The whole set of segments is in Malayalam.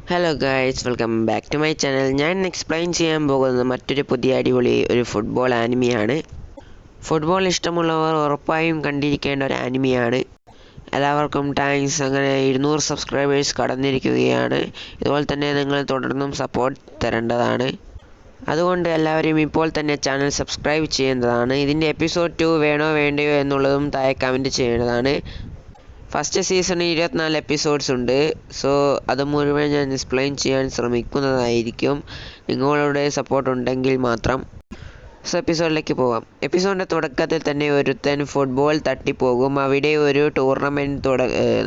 Hello guys, welcome back to my channel. ഞാൻ എക്സ്പ്ലെയിൻ ചെയ്യാൻ പോകുന്നത് മറ്റൊരു പുതിയ അടിപൊളി ഒരു ഫുട്ബോൾ ആനിമിയാണ്. ഫുട്ബോൾ ഇഷ്ടമുള്ളവർ ഉറപ്പായും കണ്ടിരിക്കേണ്ട ഒരു ആനിമിയാണ്. എല്ലാവർക്കും താങ്ക്സ്. അങ്ങനെ 200 സബ്സ്ക്രൈബേഴ്സ് കടന്നിരിക്കുകയാണ്. ഇതുപോലെ തന്നെ നിങ്ങൾ തുടർന്നും സപ്പോർട്ട് തരേണ്ടതാണ്. അതുകൊണ്ട് എല്ലാവരും ഇപ്പോൾ തന്നെ ചാനൽ സബ്സ്ക്രൈബ് ചെയ്യേണ്ടതാണ്. ഇതിൻ്റെ എപ്പിസോഡ് 2 വേണോ വേണ്ടയോ എന്നുള്ളതും താഴെ കമൻറ്റ് ചെയ്യേണ്ടതാണ്. ഫസ്റ്റ് സീസണിൽ 24 എപ്പിസോഡ്സ് ഉണ്ട്. സോ അത് മുഴുവൻ ഞാൻ എക്സ്പ്ലെയിൻ ചെയ്യാൻ ശ്രമിക്കുന്നതായിരിക്കും, നിങ്ങളുടെ സപ്പോർട്ട് ഉണ്ടെങ്കിൽ മാത്രം. സോ എപ്പിസോഡിലേക്ക് പോവാം. എപ്പിസോഡിൻ്റെ തുടക്കത്തിൽ തന്നെ ഒരുത്തൻ ഫുട്ബോൾ തട്ടിപ്പോകും. അവിടെ ഒരു ടൂർണമെൻറ്റ്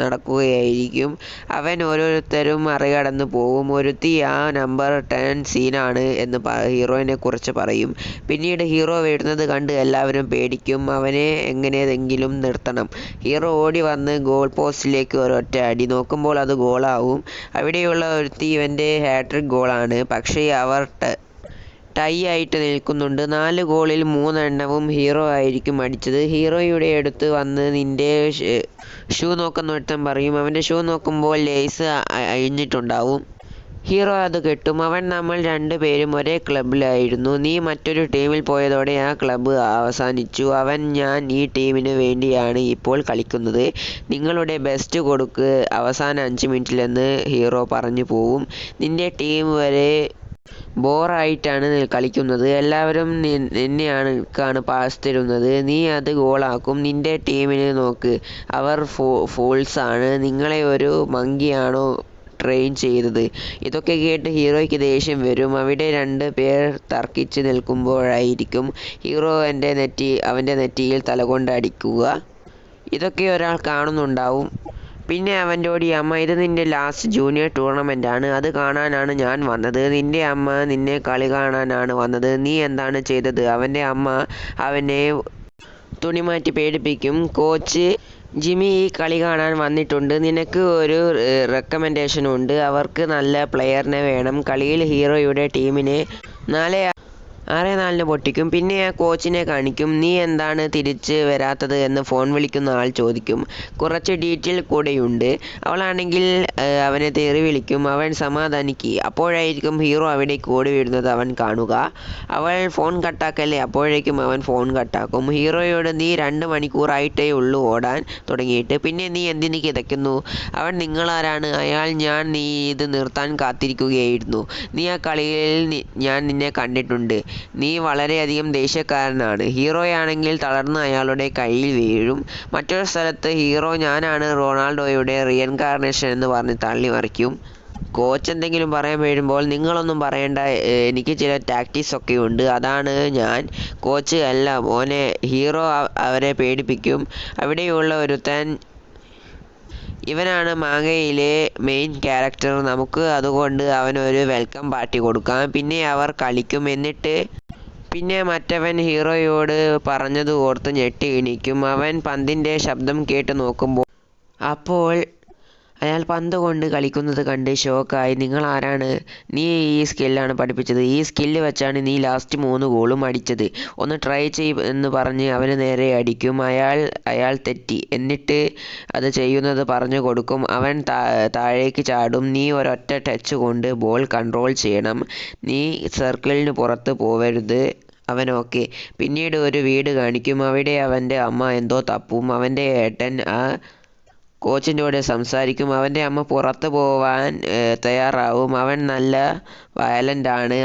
നടക്കുകയായിരിക്കും. അവൻ ഓരോരുത്തരും മറികടന്ന് പോകും. ഒരുത്തി ആ നമ്പർ 10 സീനാണ് എന്ന് ഹീറോയിനെ കുറിച്ച് പറയും. പിന്നീട് ഹീറോ വരുന്നത് കണ്ട് എല്ലാവരും പേടിക്കും. അവനെ എങ്ങനെയെങ്കിലും നിർത്തണം. ഹീറോ ഓടി വന്ന് ഗോൾ പോസ്റ്റിലേക്ക് ഒരൊറ്റ അടി. നോക്കുമ്പോൾ അത് ഗോളാവും. അവിടെയുള്ള ഒരുത്തി ഇവൻ്റെ ഹാട്രിക് ഗോളാണ്. പക്ഷേ അവർ ടൈ ആയിട്ട് നിൽക്കുന്നുണ്ട്. 4 ഗോളിൽ 3 എണ്ണവും ഹീറോ ആയിരിക്കും അടിച്ചത്. ഹീറോയുടെ അടുത്ത് വന്ന് നിൻ്റെ ഷൂ നോക്കുന്ന ഒരുത്തൻ പറയും. അവൻ്റെ ഷൂ നോക്കുമ്പോൾ ലേസ് അഴിഞ്ഞിട്ടുണ്ടാവും. ഹീറോ അത് കെട്ടും. നമ്മൾ 2 പേരും ഒരേ ക്ലബിലായിരുന്നു. നീ മറ്റൊരു ടീമിൽ പോയതോടെ ആ ക്ലബ്ബ് അവസാനിച്ചു. ഞാൻ ഈ ടീമിന് വേണ്ടിയാണ് ഇപ്പോൾ കളിക്കുന്നത്. നിങ്ങളുടെ ബെസ്റ്റ് കൊടുക്ക് അവസാന 5 മിനിറ്റിലെന്ന് ഹീറോ പറഞ്ഞു പോവും. നിൻ്റെ ടീം വരെ ബോറായിട്ടാണ് കളിക്കുന്നത്. എല്ലാവരും നിന്നെയാണ് പാസ് തരുന്നത്. നീ അത് ഗോളാക്കും. നിൻ്റെ ടീമിനെ നോക്ക്, അവർ ഫൂൾസാണ്. നിങ്ങളെ ഒരു മങ്കിയാണോ ട്രെയിൻ ചെയ്തത്? ഇതൊക്കെ കേട്ട് ഹീറോയ്ക്ക് ദേഷ്യം വരും. അവിടെ 2 പേർ തർക്കിച്ച് നിൽക്കുമ്പോഴായിരിക്കും ഹീറോ അവൻ്റെ നെറ്റിയിൽ തലകൊണ്ട് അടിക്കുക. ഇതൊക്കെ ഒരാൾ കാണുന്നുണ്ടാവും. പിന്നെ അവൻ്റോട് അമ്മ, ഇത് നിൻ്റെ ലാസ്റ്റ് ജൂനിയർ ടൂർണമെൻ്റാണ്. അത് കാണാനാണ് ഞാൻ വന്നത്. നിൻ്റെ അമ്മ നിന്നെ കളി കാണാനാണ് വന്നത്. നീ എന്താണ് ചെയ്തത്? അവൻ്റെ അമ്മ അവനെ തുണിമാറ്റി പേടിപ്പിക്കും. കോച്ച് ജിമ്മി ഈ കളി കാണാൻ വന്നിട്ടുണ്ട്. നിനക്ക് ഒരു റെക്കമെൻഡേഷനുണ്ട്. അവർക്ക് നല്ല പ്ലെയറിനെ വേണം. കളിയിൽ ഹീറോയുടെ ടീമിനെ 6-4 പൊട്ടിക്കും. പിന്നെ ആ കോച്ചിനെ കാണിക്കും. നീ എന്താണ് തിരിച്ച് വരാത്തത് എന്ന് ഫോൺ വിളിക്കുന്ന ആൾ ചോദിക്കും. കുറച്ച് ഡീറ്റെയിൽ കൂടെയുണ്ട്. അവളാണെങ്കിൽ അവനെ തെറി വിളിക്കും. അവൻ സമാധാനിക്ക്. അപ്പോഴായിരിക്കും ഹീറോ അവിടേക്ക് ഓടി വരുന്നത് അവൻ കാണുക. അവൾ ഫോൺ കട്ടാക്കല്ലേ. അപ്പോഴേക്കും അവൻ ഫോൺ കട്ടാക്കും. ഹീറോയോട്, നീ 2 മണിക്കൂറായിട്ടേ ഉള്ളൂ ഓടാൻ തുടങ്ങിയിട്ട്, പിന്നെ നീ എന്തിന് കിതയ്ക്കുന്നു? അവൻ, നിങ്ങളാരാണ്? നീ ഇത് നിർത്താൻ കാത്തിരിക്കുകയായിരുന്നു. നീ ആ കളിയിൽ ഞാൻ നിന്നെ കണ്ടിട്ടുണ്ട്. നീ വളരെയധികം ദേഷ്യക്കാരനാണ്. ഹീറോയാണെങ്കിൽ തളർന്ന് അയാളുടെ കയ്യിൽ വീഴും. മറ്റൊരു സ്ഥലത്ത് ഹീറോ, ഞാനാണ് റൊണാൾഡോയുടെ റീഇൻകാർണേഷൻ എന്ന് പറഞ്ഞ് തള്ളി മറിക്കും. കോച്ച് എന്തെങ്കിലും പറയാൻ വരുമ്പോൾ, നിങ്ങളൊന്നും പറയണ്ട, എനിക്ക് ചില ടാക്ടിക്സ് ഒക്കെ ഉണ്ട്, അതാണ് ഞാൻ. കോച്ച്, അല്ല മോനെ. ഹീറോ അവരെ പേടിപ്പിക്കും. അവിടെയുള്ള ഒരുത്തൻ, ഇവനാണ് മാങ്ങയിലെ മെയിൻ ക്യാരക്ടർ. നമുക്ക് അതുകൊണ്ട് അവനൊരു വെൽക്കം പാർട്ടി കൊടുക്കാം. പിന്നെ അവർ കളിക്കും. പിന്നെ മറ്റവൻ ഹീറോയോട് പറഞ്ഞത് ഓർത്ത് ഞെട്ടി എണീക്കും. അവൻ പന്തിൻ്റെ ശബ്ദം കേട്ട് നോക്കുമ്പോൾ അപ്പോൾ അയാൾ പന്ത് കൊണ്ട് കളിക്കുന്നത് കണ്ട് ഷോക്കായി. നിങ്ങളാരാണ്? നീ ഈ സ്കില്ലാണ് പഠിപ്പിച്ചത്. ഈ സ്കില്ല് വെച്ചാണ് നീ ലാസ്റ്റ് 3 ഗോളും അടിച്ചത്. ഒന്ന് ട്രൈ എന്ന് പറഞ്ഞ് അവന് നേരെ അടിക്കും. അയാൾ തെറ്റി. എന്നിട്ട് അത് ചെയ്യുന്നത് പറഞ്ഞു കൊടുക്കും. അവൻ താഴേക്ക് ചാടും. നീ ഒരൊറ്റ ടച്ച് കൊണ്ട് ബോൾ കൺട്രോൾ ചെയ്യണം. നീ സർക്കിളിന് പുറത്ത് പോവരുത്. അവൻ ഓക്കെ. പിന്നീട് ഒരു വീട് കാണിക്കും. അവിടെ അവൻ്റെ അമ്മ എന്തോ തപ്പും. അവൻ്റെ ഏട്ടൻ ആ കോച്ചിൻ്റെ കൂടെ സംസാരിക്കും. അവൻ്റെ അമ്മ പുറത്ത് പോവാൻ തയ്യാറാവും. അവൻ നല്ല വയലൻ്റ് ആണ്.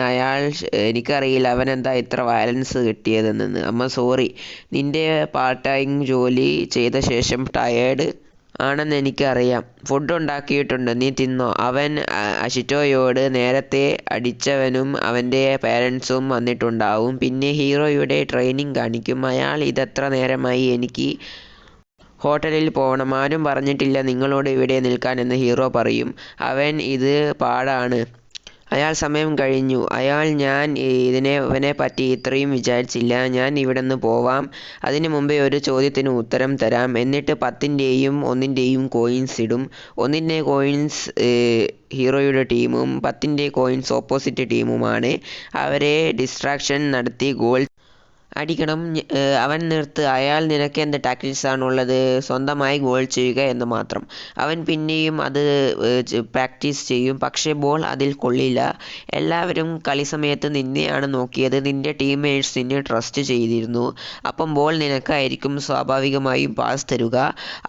എനിക്കറിയില്ല അവനെന്താ ഇത്ര വയലൻസ് കിട്ടിയതെന്ന്. അമ്മ, സോറി, നിൻ്റെ പാർട്ട് ടൈം ജോലി ചെയ്ത ശേഷം ടയേർഡ് ആണെന്ന് എനിക്കറിയാം. ഫുഡ് ഉണ്ടാക്കിയിട്ടുണ്ട്, നീ തിന്നോ. അവൻ അഷിറ്റോയോട്, നേരത്തെ അടിച്ചവനും അവൻ്റെ പേരൻസും വന്നിട്ടുണ്ടാവും. പിന്നെ ഹീറോയുടെ ട്രെയിനിങ് കാണിക്കും. ഇതെത്ര നേരമായി? എനിക്ക് ഹോട്ടലിൽ പോകണം. ആരും പറഞ്ഞിട്ടില്ല നിങ്ങളോട് ഇവിടെ നിൽക്കാൻ എന്ന് ഹീറോ പറയും. അവൻ, ഇത് പാടാണ്. സമയം കഴിഞ്ഞു. ഞാൻ ഇവനെപ്പറ്റി ഇത്രയും വിചാരിച്ചില്ല. ഞാൻ ഇവിടുന്ന് പോവാം. അതിനു മുമ്പേ ഒരു ചോദ്യത്തിന് ഉത്തരം തരാം. എന്നിട്ട് 10ൻ്റെയും 1ൻ്റെയും കോയിൻസ് ഇടും. 1ൻ്റെ കോയിൻസ് ഹീറോയുടെ ടീമും 10ൻ്റെ കോയിൻസ് ഓപ്പോസിറ്റ് ടീമുമാണ്. അവരെ ഡിസ്ട്രാക്ഷൻ നടത്തി ഗോൾ അടിക്കണം, അവൻ നിർത്ത്, അയാൾ നിനക്ക് എന്ത് ടാക്ടിക്സ് ആണുള്ളത്, സ്വന്തമായി ഗോൾ ചെയ്യുക എന്ന് മാത്രം. അവൻ പിന്നെയും അത് പ്രാക്ടീസ് ചെയ്യും, പക്ഷേ ബോൾ അതിൽ കൊള്ളില്ല. എല്ലാവരും കളി സമയത്ത് നിന്നെയാണ് നോക്കിയത്, നിന്റെ ടീംമേറ്റ്സ് നിന്നെ ട്രസ്റ്റ് ചെയ്തിരുന്നു. അപ്പം ബോൾ നിനക്കായിരിക്കും സ്വാഭാവികമായും പാസ് തരുക.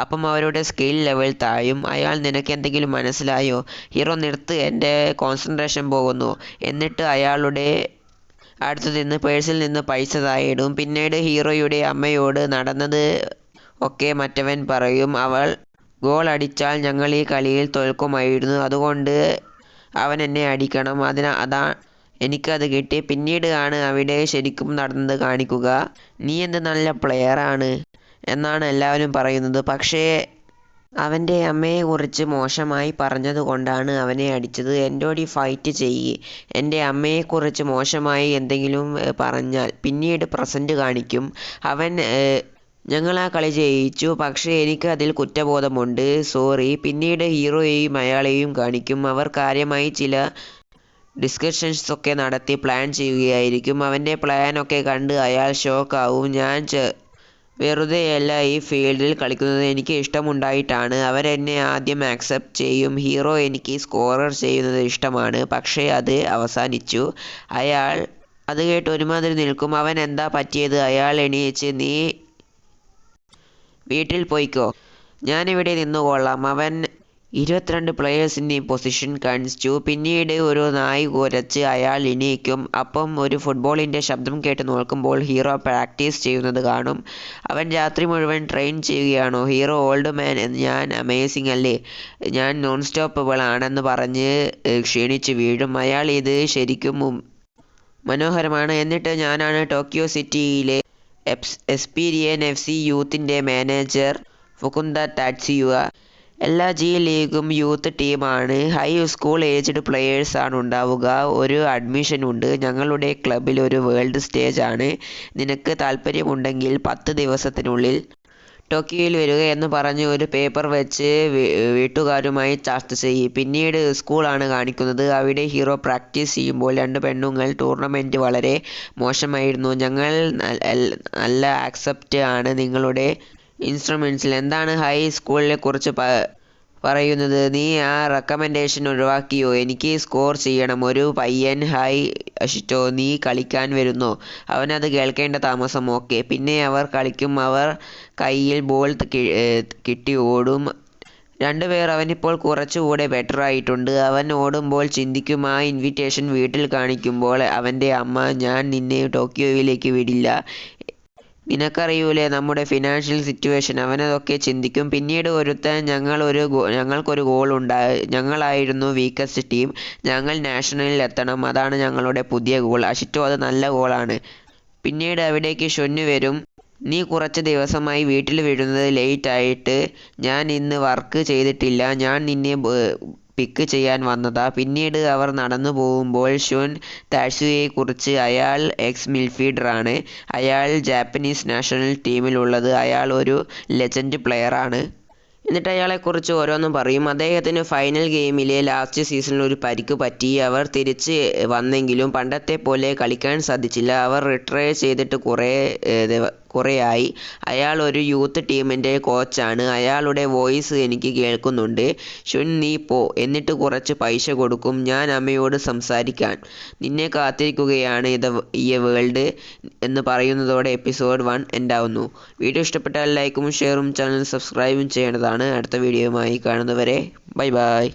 അപ്പം അവരുടെ സ്കിൽ ലെവൽ താഴും. അയാൾ നിനക്ക് എന്തെങ്കിലും മനസ്സിലായോ? ഹീറോ നിർത്ത്, എൻ്റെ കോൺസെൻട്രേഷൻ പോകുന്നു. എന്നിട്ട് അയാളുടെ അടുത്തു നിന്ന് പേഴ്സിൽ നിന്ന് പൈസ താഴെയിടും. പിന്നീട് ഹീറോയുടെ അമ്മയോട് നടന്നത് ഒക്കെ മറ്റവൻ പറയും. അവൾ ഗോൾ അടിച്ചാൽ ഞങ്ങൾ ഈ കളിയിൽ തോൽക്കുമായിരുന്നു, അതുകൊണ്ട് അവൻ എന്നെ അടിക്കണം, അതാ എനിക്കത് കിട്ടി. പിന്നീട് ആണ് അവിടെ ശരിക്കും നടന്നത് കാണിക്കുക. നീ എന്ത് നല്ല പ്ലെയറാണ് എന്നാണ് എല്ലാവരും പറയുന്നത്. പക്ഷേ അവൻ്റെ അമ്മയെക്കുറിച്ച് മോശമായി പറഞ്ഞതുകൊണ്ടാണ് അവനെ അടിച്ചത്. എന്നോട് ഫൈറ്റ് ചെയ്യ്. എൻ്റെ അമ്മയെക്കുറിച്ച് മോശമായി എന്തെങ്കിലും പറഞ്ഞാൽ പിന്നീട് പ്രസൻറ്റ് കാണിക്കും. അവൻ ഞങ്ങൾ ആ കളി ജയിച്ചു, പക്ഷേ എനിക്ക് അതിൽ കുറ്റബോധമുണ്ട്, സോറി. പിന്നീട് ഹീറോയെയും അയാളെയും കാണിക്കും. അവർ കാര്യമായി ചില ഡിസ്കഷൻസ് ഒക്കെ നടത്തി പ്ലാൻ ചെയ്യുകയായിരിക്കും. അവൻ്റെ പ്ലാനൊക്കെ കണ്ട് അയാൾ ഷോക്കാവും. ഞാൻ വെറുതെയല്ല ഈ ഫീൽഡിൽ കളിക്കുന്നത്, എനിക്ക് ഇഷ്ടമുണ്ടായിട്ടാണ്. അവരെന്നെ ആദ്യം ആക്സെപ്റ്റ് ചെയ്യും. ഹീറോ എനിക്ക് സ്കോറർ ചെയ്യുന്നത് ഇഷ്ടമാണ്, പക്ഷേ അത് അവസാനിച്ചു. അയാൾ അത് കേട്ട് ഒരുമാതിരി നിൽക്കും. അവൻ എന്താ പറ്റിയത്? അയാൾ എണീച്ച്, നീ വീട്ടിൽ പോയിക്കോ, ഞാനിവിടെ നിന്നുകൊള്ളാം. അവൻ 22 പ്ലെയേഴ്സിൻ്റെയും പൊസിഷൻ കാണിച്ചു. പിന്നീട് ഒരു നായ് കുരച്ച് അയാൾ എണീക്കും. അപ്പം ഒരു ഫുട്ബോളിൻ്റെ ശബ്ദം കേട്ട് നോക്കുമ്പോൾ ഹീറോ പ്രാക്ടീസ് ചെയ്യുന്നത് കാണും. അവൻ രാത്രി മുഴുവൻ ട്രെയിൻ ചെയ്യുകയാണോ? ഹീറോ ഓൾഡ് മാൻ, ഞാൻ അമേസിംഗ് അല്ലേ, ഞാൻ നോൺ സ്റ്റോപ്പബിൾ ആണെന്ന് പറഞ്ഞ് ക്ഷീണിച്ച് വീഴും. അയാൾ ഇത് ശരിക്കും മനോഹരമാണ്. എന്നിട്ട് ഞാനാണ് ടോക്കിയോ സിറ്റിയിലെ എസ്പീരിയൻ FC യൂത്തിൻ്റെ മാനേജർ ഫുകുന്ദ താറ്റ്സുയ. എല്ലാ G ലീഗും യൂത്ത് ടീമാണ്. ഹൈ സ്കൂൾ ഏജ്ഡ് പ്ലെയേഴ്സ് ആണ് ഉണ്ടാവുക. ഒരു അഡ്മിഷൻ ഉണ്ട്. ഞങ്ങളുടെ ക്ലബിൽ ഒരു വേൾഡ് സ്റ്റേജ് ആണ്. നിനക്ക് താല്പര്യമുണ്ടെങ്കിൽ 10 ദിവസത്തിനുള്ളിൽ ടോക്കിയോയിൽ വരിക എന്ന് പറഞ്ഞ് ഒരു പേപ്പർ വെച്ച് വീട്ടുകാരുമായി ചർച്ച ചെയ്യും. പിന്നീട് സ്കൂളാണ് കാണിക്കുന്നത്. അവിടെ ഹീറോ പ്രാക്ടീസ് ചെയ്യുമ്പോൾ 2 പെണ്ണുങ്ങൾ, ടൂർണമെൻറ്റ് വളരെ മോശമായിരുന്നു, ഞങ്ങൾ നല്ല ആക്സെപ്റ്റ് ആണ് നിങ്ങളുടെ ഇൻസ്ട്രുമെൻറ്റ്സിൽ. എന്താണ് ഹൈ സ്കൂളിനെ കുറിച്ച് പറയുന്നത്? നീ ആ റെക്കമെൻഡേഷൻ ഒഴിവാക്കിയോ? എനിക്ക് സ്കോർ ചെയ്യണം. ഒരു പയ്യൻ, ഹായ് അഷിറ്റോ, നീ കളിക്കാൻ വരുന്നോ? അവനത് കേൾക്കേണ്ട താമസം. ഓക്കെ. പിന്നെ അവർ കളിക്കും. അവർ കയ്യിൽ ബോൾ കിട്ടി ഓടും. 2 പേർ. അവനിപ്പോൾ കുറച്ചുകൂടെ ബെറ്റർ ആയിട്ടുണ്ട്. അവൻ ഓടുമ്പോൾ ചിന്തിക്കും. ആ ഇൻവിറ്റേഷൻ വീട്ടിൽ കാണിക്കുമ്പോൾ അവൻ്റെ അമ്മ, ഞാൻ നിന്നെ ടോക്കിയോയിലേക്ക് വിടില്ല, നിനക്കറിയൂലേ നമ്മുടെ ഫിനാൻഷ്യൽ സിറ്റുവേഷൻ. അവനതൊക്കെ ചിന്തിക്കും. പിന്നീട് ഒരുത്തൻ, ഞങ്ങൾക്കൊരു ഗോൾ ഉണ്ടായി, ഞങ്ങളായിരുന്നു വീക്കസ്റ്റ് ടീം, ഞങ്ങൾ നാഷണലിൽ എത്തണം, അതാണ് ഞങ്ങളുടെ പുതിയ ഗോൾ. അഷിറ്റോ, അത് നല്ല ഗോളാണ്. പിന്നീട് അവിടേക്ക് ഷൊന്നു വരും. നീ കുറച്ച് ദിവസമായി വീട്ടിൽ വരുന്നത് ലേറ്റ് ആയിട്ട്, ഞാൻ ഇന്ന് വർക്ക് ചെയ്തിട്ടില്ല, ഞാൻ നിന്നെ പിക്ക് ചെയ്യാൻ വന്നതാ. പിന്നീട് അവർ നടന്നു പോകുമ്പോൾ ഷുൻ താറ്റ്സുയെക്കുറിച്ച്, അയാൾ എക്സ് മിഡ്ഫീൽഡറാണ്. അയാൾ ജാപ്പനീസ് നാഷണൽ ടീമിലുള്ളത്. അയാൾ ഒരു ലെജൻഡ് പ്ലെയറാണ്. എന്നിട്ട് അയാളെക്കുറിച്ച് ഓരോന്നും പറയും. അദ്ദേഹത്തിന് ഫൈനൽ ഗെയിമിലെ ലാസ്റ്റ് സീസണിൽ ഒരു പരിക്ക് പറ്റി. അവർ തിരിച്ച് വന്നെങ്കിലും പണ്ടത്തെ പോലെ കളിക്കാൻ സാധിച്ചില്ല. അവർ റിട്ടയർ ചെയ്തിട്ട് കുറേയായി. അയാൾ ഒരു യൂത്ത് ടീമിൻ്റെ കോച്ചാണ്. അയാളുടെ വോയിസ് എനിക്ക് കേൾക്കുന്നുണ്ട്. ഷുൻ, നീ പോ, എന്നിട്ട് കുറച്ച് പൈസ കൊടുക്കും, ഞാൻ അമ്മയോട് സംസാരിക്കാൻ. നിന്നെ കാത്തിരിക്കുകയാണ് ഈ വേൾഡ് എന്ന് പറയുന്നതോടെ എപ്പിസോഡ് 1 എൻഡാവുന്നു. വീഡിയോ ഇഷ്ടപ്പെട്ടാൽ ലൈക്കും ഷെയറും ചാനൽ സബ്സ്ക്രൈബും ചെയ്യേണ്ടതാണ്. അടുത്ത വീഡിയോയുമായി കാണുന്നവരെ ബൈ ബൈ.